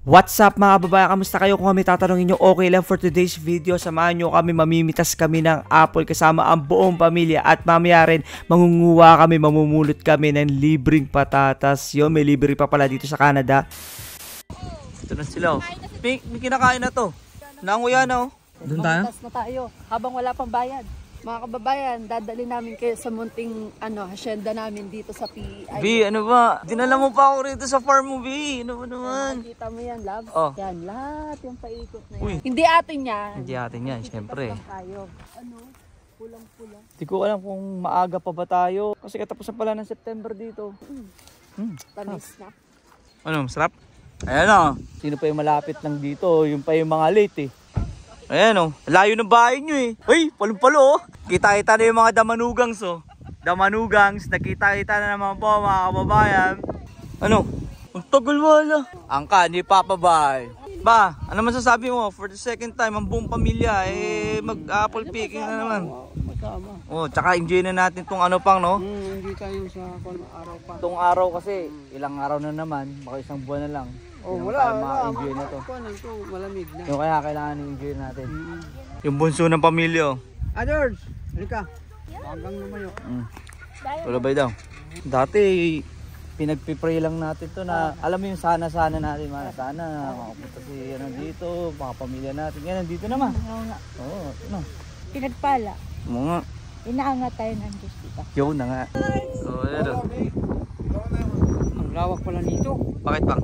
What's up mga kababayan, kamusta kayo? Kung kami tatanungin nyo, okay lang for today's video. Samahan nyo kami, mamimitas kami ng apple kasama ang buong pamilya. At mamaya rin, mangunguha kami, mamumulot kami ng libreng patatas. Yun, may libre pa pala dito sa Canada. Ito na sila oh. May kinakain na to. Nanguya na oh. Doon tayo? Magtas na tayo habang wala pang bayad. Mga kababayan, dadali namin kayo sa munting hasyenda namin dito sa PI. B, ano ba? Dinala mo pa ako rito sa farm mo, B. Ano ba naman? Nakita mo yan, love? Oh. Yan, lahat yung paikot na yan. Uy. Hindi atin yan. Hindi atin yan, syempre. Tayo. Ano? Pulang-pula. Hindi ko alam kung maaga pa ba tayo. Kasi katapusan pala ng September dito. Tamis na. Ano, masarap? Ayan o. Sino pa yung malapit lang dito? Yung pa yung mga late eh. Ayan o. Layo ng bahay nyo eh. Uy, palong-palo oh. Kita-kita na yung mga damanugangs oh. Damanugangs. Nakita-kita na naman po mga kababayan. Ano? Ang tagal wala. Angka, hindi papabay. Ba, ano man sasabi mo? For the second time, ang buong pamilya eh mag-apple picking na naman. Magkama. Oh, tsaka enjoy na natin tong ano pang no? Hindi tayo sa araw pa. Itong araw kasi, ilang araw na naman, baka isang buwan na lang. Oh, Yung wala. ma-enjoy na to. Ito, malamig na. Yung kaya kailangan i-enjoy natin. Yung bunso ng pamilya. George, halika. Hanggang lumayo. Wala ba daw? Dati, pinagpipray lang natin to na, alam mo yung sana-sana natin, sana makapunta si ano dito, mga pamilya natin. Yan, nandito naman. Oo, ano. Pinagpala. Mga. Inaangat tayo ng Diyos dito. Yun na nga. Oo, ano. Ang lawak pala nito. Bakit pang?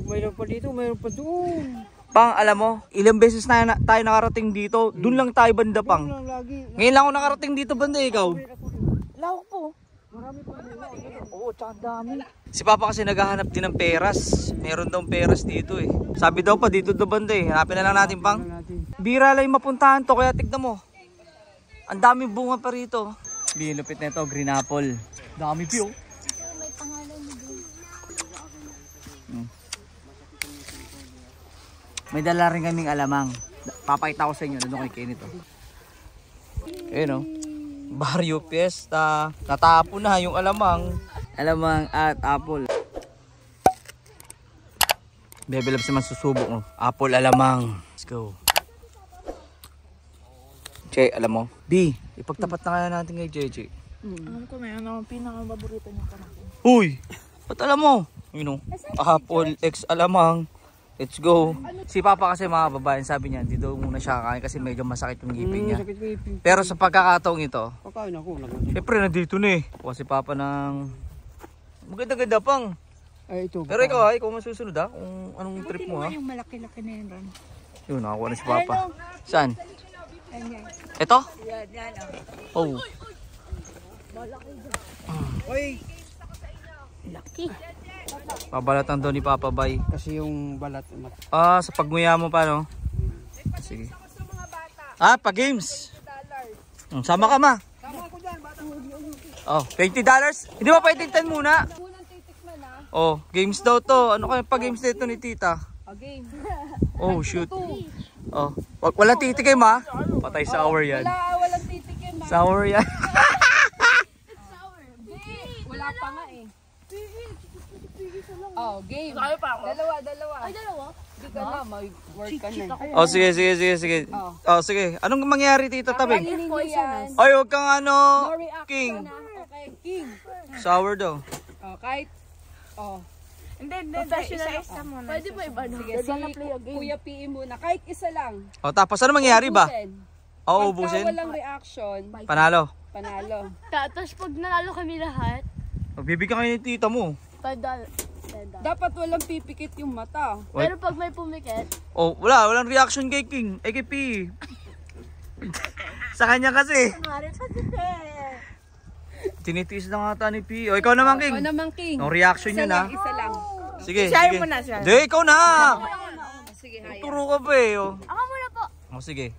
Mayroon pa dito, mayroon pa doon. Pang, alam mo, ilang beses na tayo nakarating dito, dun lang tayo banda pang. Lagi. Ngayon lang ako nakarating dito banda, ikaw. Lawak po. Marami pa dito. Oo, tsaka dami. Si Papa kasi naghahanap din ng peras. Meron daw peras dito eh. Sabi daw pa dito daw banda eh. Hanapin na lang natin pang. Bira lang yung mapuntahan to, kaya tignan mo. Ang daming bunga pa rito. Bilupit na ito, green apple. Dami piyo. May pangalan mo doon. May dala rin kaming alamang. Papakita ko sa inyo, nandun kay Kenny to. Ayun o. Barrio Fiesta. Natapo na yung alamang. Alamang at apple. Baby Loves naman susubok no. Apple alamang. Let's go. Che, alam mo? B, ipagtapat na kaya natin kay JJ. Alam ko mayroon akong pinaka-paborito niya kanakin. Uy! Ba't alam mo? You know, apple X alamang. Let's go. Si Papa kasi mga babayan, sabi niya, hindi daw muna siya kakain kasi medyo masakit yung ngipin niya. Pero sa pagkakataong ito, Pakain ako. syempre nandito na eh. Kuha si Papa ng maganda-ganda pang. Ay, ito. Pero ikaw ikaw masusunod ha, kung anong trip mo ha. Yung malaki-laki na yun ron. Yun, nakakuha na si Papa. Saan? Ganyan. Ito? Yan. Oh. Uy! Laki. Pabalatan daw ni Papa Bay. Kasi yung balat. Sa pagnguya mo pa no? Sige. Pa games. Sama ka ma. Oh, $20? Hindi ba pwedeng 10 muna? Oh, games daw to. Ano kaya pa games dito ni Tita? Game. Oh, shoot. Oh, walang titikim ha. Patay sour yan. Walang titikim. Sour yan. Wala pa nga eh. Oh, game. Dalawa. Ay, dalawa? Hindi ka na, mag-work ka na. Oh, sige. Oh, sige. Anong mangyayari Tita Tabing? Poisonous. Ay, huwag kang ano, No reaction King. na. Okay, King. Sour daw. Oh, kahit. Oh. Hindi. Isa muna. Pwede ba iba no? Sige, si Kuya PE muna. Kahit isa lang. Oh, tapos ano mangyayari ba? Ubusin. Oo, Pagka ubusin. walang reaction, Panalo. panalo. Tapos pag nanalo kami lahat, Magbibigyan kayo ni Tita mo. $5. Dapat walang pipikit yung mata. Pero pag may pumikit, Oh, walang reaction kay King. Kay P. Sa kanya kasi. maaaring sa tite. Tinitiis na nga ta ni P. O, ikaw naman King. O naman, King. No reaction Isa yun lang, ha. isa lang. Sige, Siya sige. mo na, siya. Hindi, ikaw na. Sige, haya. Turo ka pa eh. Oh. Ako muna po. Oh, sige.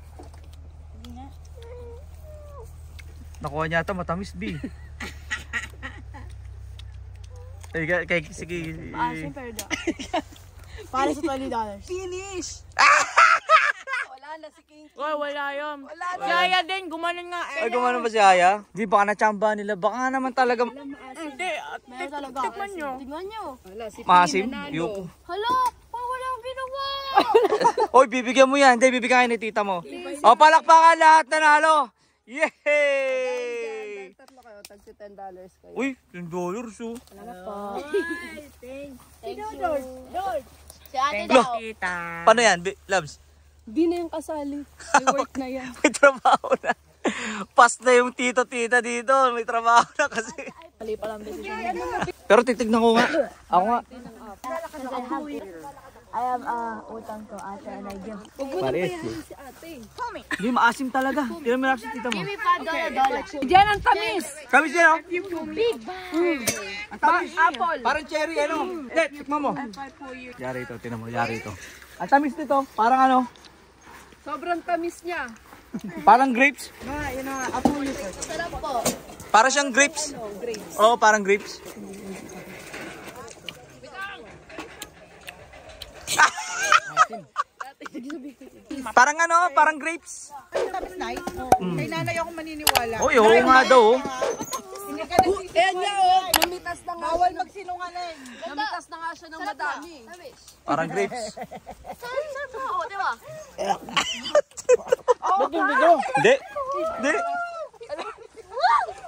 Nakuha niya ata matamis B. Ay, sige. Siyempre daw. Para sa $20. Finish! Wala na si King. Wala yun. Yaya din, gumanon nga. Ay, gumano ba si Aya? Di, baka na-chamba nila. Baka naman talaga Hindi, tikman nyo. Tignan nyo. Wala, si maasim. King nanalo. Yup. Hala, wala Hoy, bibigyan mo yan. Hindi, bibigyan kayo ni tita mo. O, palakpakan lahat nanalo. Yay! Tatlo kayo, tag $10 kayo. Uy, $10 oh. Thank you. George. Si ate Lo, daw. paano yan, Labs? Di na yung kasali. May work na yan. May trabaho na. Pas na yung tito-tita dito. May trabaho na kasi. Mali pa lang decision. Pero titignan ko nga. Ako nga. I have utang to ate and I give. Huwag mo nang payahin si ate. Hindi, maasim talaga. Tira mo lang si tita mo. Give me $5. Diyan ang tamis! Kami siya, no? Ang tamis apple. Parang cherry, ano? Hindi, tikman mo. Yari ito, tinan mo, yari ito. Ang tamis nito, parang ano? Sobrang tamis niya. Parang grapes. Sarap po. Parang siyang grapes. Oo, parang grapes. Parang ano, parang grapes. Kay nanay ako maniniwala. Oy, oo nga daw. Oh. Ayan nga oh. Namitas na nga. Bawal magsinungaling. Namitas na nga siya ng madami. Parang grapes. Sarap po, di ba? Hindi. Hindi.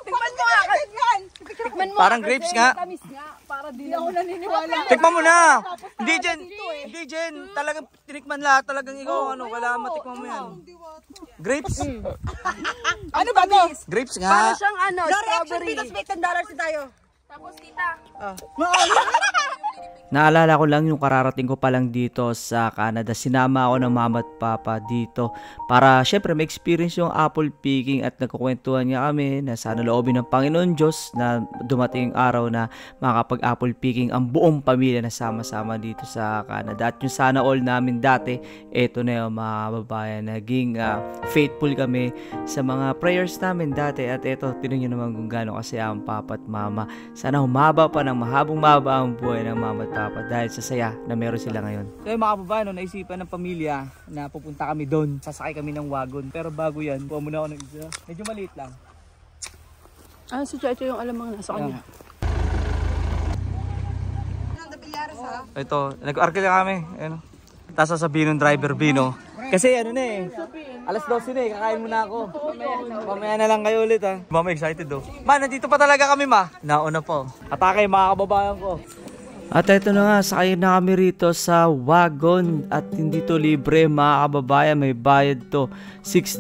Tikman mo nga. Tikman mo. Parang grapes nga. Tamis nga. Para di ako naniniwala. Tikman mo na. Hindi, Jen. Hindi, Jen. Talagang tinikman lahat. Talagang ikaw, ano, kailangan matikman mo yan. Grapes. Ano ba to? Grapes Para nga. siyang ano, strawberry. May $10 tayo. Tapos tita. Naalala ko lang yung kararating ko pa lang dito sa Canada. Sinama ako ng mama at papa dito para syempre may experience yung apple picking at nagkukwentuhan nga kami na sana loobin ng Panginoon Diyos na dumating yung araw na makakapag-apple picking ang buong pamilya na sama-sama dito sa Canada. At yung sana all namin dati, eto na yung mga kababayan. Naging faithful kami sa mga prayers namin dati at eto, tinan nyo naman kung gaano kasi ang papa at mama. Sana humaba pa ng mahabang ang buhay ng mama at papa dahil sa saya na meron sila ngayon. So yung mga kababayan, naisipan ng pamilya na pupunta kami doon. Sasakay kami ng wagon. Pero bago yan, kuha muna ako ng isa. Medyo maliit lang. Ah, si Chacho yung alam mga nasa kanya. Ito, nag-arke lang kami. Ano? Tapos sasabihin ng driver, Bino. Kasi ano na eh, alas 12 na eh, kakain muna ako. Mamaya na lang kayo ulit ha. Mama excited oh. Ma, nandito pa talaga kami ma. Nauna po. Atake mga kababayan ko. At ito na nga, sakay na kami rito sa wagon at hindi to libre mga kababayan, may bayad to $6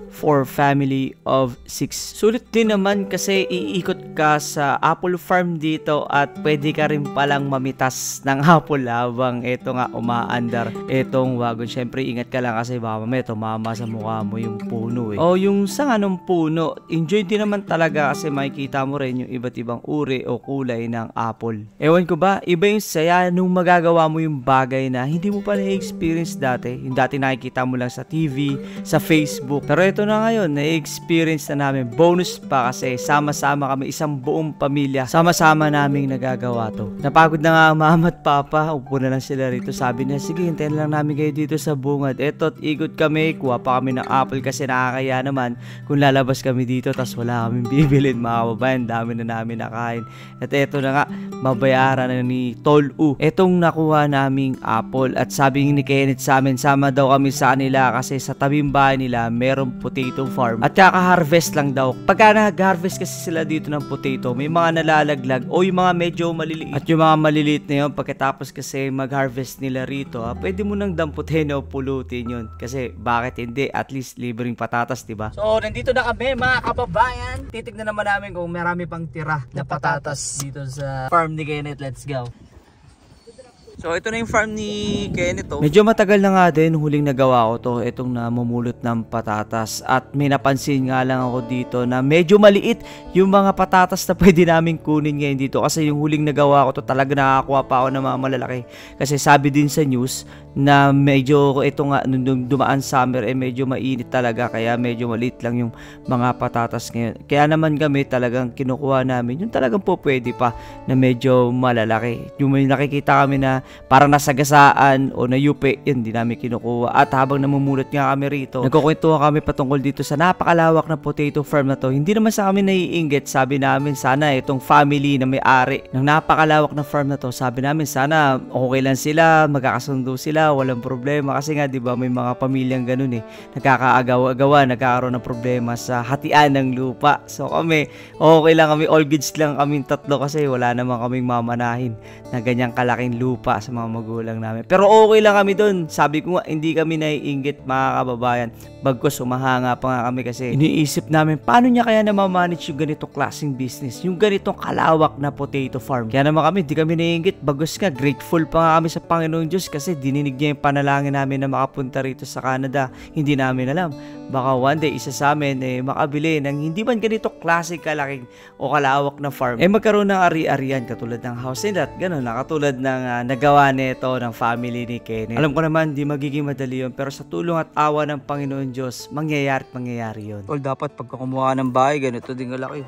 for family of 6. Sulit din naman kasi iikot ka sa apple farm dito at pwede ka rin palang mamitas ng apple habang ito nga umaandar itong wagon. Syempre ingat ka lang kasi baka mamaya tumama sa mukha mo yung puno eh. O yung sanga ng puno, enjoy din naman talaga kasi makikita mo rin yung iba't ibang uri o kulay ng apple. Ewan ko ba, iba yung saya nung magagawa mo yung bagay na hindi mo pa na-experience dati. Yung dati nakikita mo lang sa TV, sa Facebook. Pero ito na ngayon, na-experience na namin. Bonus pa kasi sama-sama kami, isang buong pamilya. Sama-sama naming nagagawa to. Napagod na nga ang mama at papa. Upo na lang sila rito. Sabi na, sige, hintayin lang namin kayo dito sa bungad. Eto, ikot kami. Kuha pa kami ng apple kasi nakakaya naman kung lalabas kami dito tas wala kaming bibilin mga kababayan. Dami na namin nakain. At eto na nga, mabayaran na ni Tol U. Etong nakuha naming apple at sabi ni Kenneth sa amin, sama daw kami sa kanila kasi sa tabing bahay nila merong potato farm at kaka-harvest lang daw. Pagka nag-harvest kasi sila dito ng potato, may mga nalalaglag o yung mga medyo maliliit. At yung mga maliliit na yun, pagkatapos kasi mag-harvest nila rito, pwede mo nang damputin o pulutin yun. Kasi bakit hindi? At least libreng patatas, diba? So, nandito na kami mga kababayan. Titignan naman namin kung marami pang tira na patatas dito sa farm ni Kenneth. Let's go. So ito na yung farm ni Kenneth. Medyo matagal na nga din huling nagawa ko to, itong namumulot ng patatas. At may napansin nga lang ako dito na medyo maliit yung mga patatas na pwede namin kunin ngayon dito. Kasi yung huling nagawa ko to talaga nakakuha pa ako ng mga malalaki. Kasi sabi din sa news na medyo ito nga nung dumaan summer medyo mainit talaga. Kaya medyo maliit lang yung mga patatas ngayon. Kaya naman kami talagang kinukuha namin yung talagang po pwede pa na medyo malalaki. Yung may nakikita kami na parang nasagasaan o nayupi, yun, di namin kinukuha. At habang namumulot nga kami rito, nagkukwentuhan kami patungkol dito sa napakalawak na potato farm na to. Hindi naman sa amin naiinggit, sabi namin sana itong family na may-ari ng napakalawak na farm na to, sabi namin sana okay lang sila, magkakasundo sila, walang problema. Kasi nga, di ba, may mga pamilyang ganun eh, nagkakaagaw-agawa, nagkakaroon ng problema sa hatian ng lupa. So kami, okay lang kami, all goods lang kaming tatlo kasi wala naman kaming mamanahin na ganyang kalaking lupa sa mga magulang namin. Pero okay lang kami dun. Sabi ko nga, hindi kami naiinggit mga kababayan. Bagkus, humahanga pa nga kami kasi iniisip namin, paano niya kaya namamanage yung ganitong klaseng business, yung ganitong kalawak na potato farm. Kaya naman kami, hindi kami naiinggit. Bagkus nga, grateful pa nga kami sa Panginoong Diyos kasi dininig niya yung panalangin namin na makapunta rito sa Canada. Hindi namin alam. Baka one day, isa sa amin makabili ng hindi man ganito klase kalaking o kalawak na farm. Magkaroon ng ari-arian katulad ng house and that, gano'n na katulad ng nagawa nito ng family ni Kenneth. Alam ko naman, di magiging madali yun, pero sa tulong at awa ng Panginoon Diyos, mangyayari yun. Tol, dapat pagka kumuha ng bahay, ganito din kalaki.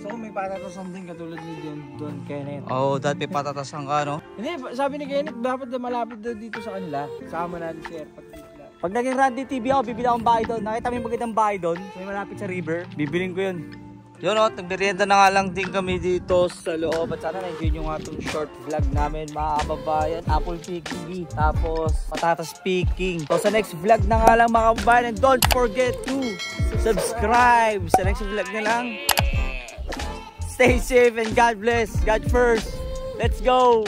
So may patatasan din katulad ni Don Kenneth. Oo, dati may patatasan ka, no? Hindi, sabi ni Kenneth, dapat na malapit daw dito sa kanila. Sama natin si Erpat. Pag naging Randy TV ako, bibili akong bahay doon. Nakita mo yung magandang bahay doon, may malapit sa river. Bibiling ko yun. Yun o, nagmerienda na nga lang din kami dito sa loob. At sana na-enjoy nyo nga itong short vlog namin, mga kababayan. Apple picking, tapos patatas picking. So sa next vlog na nga lang mga kababayan. And don't forget to subscribe sa next vlog na lang. Stay safe and God bless. God first. Let's go!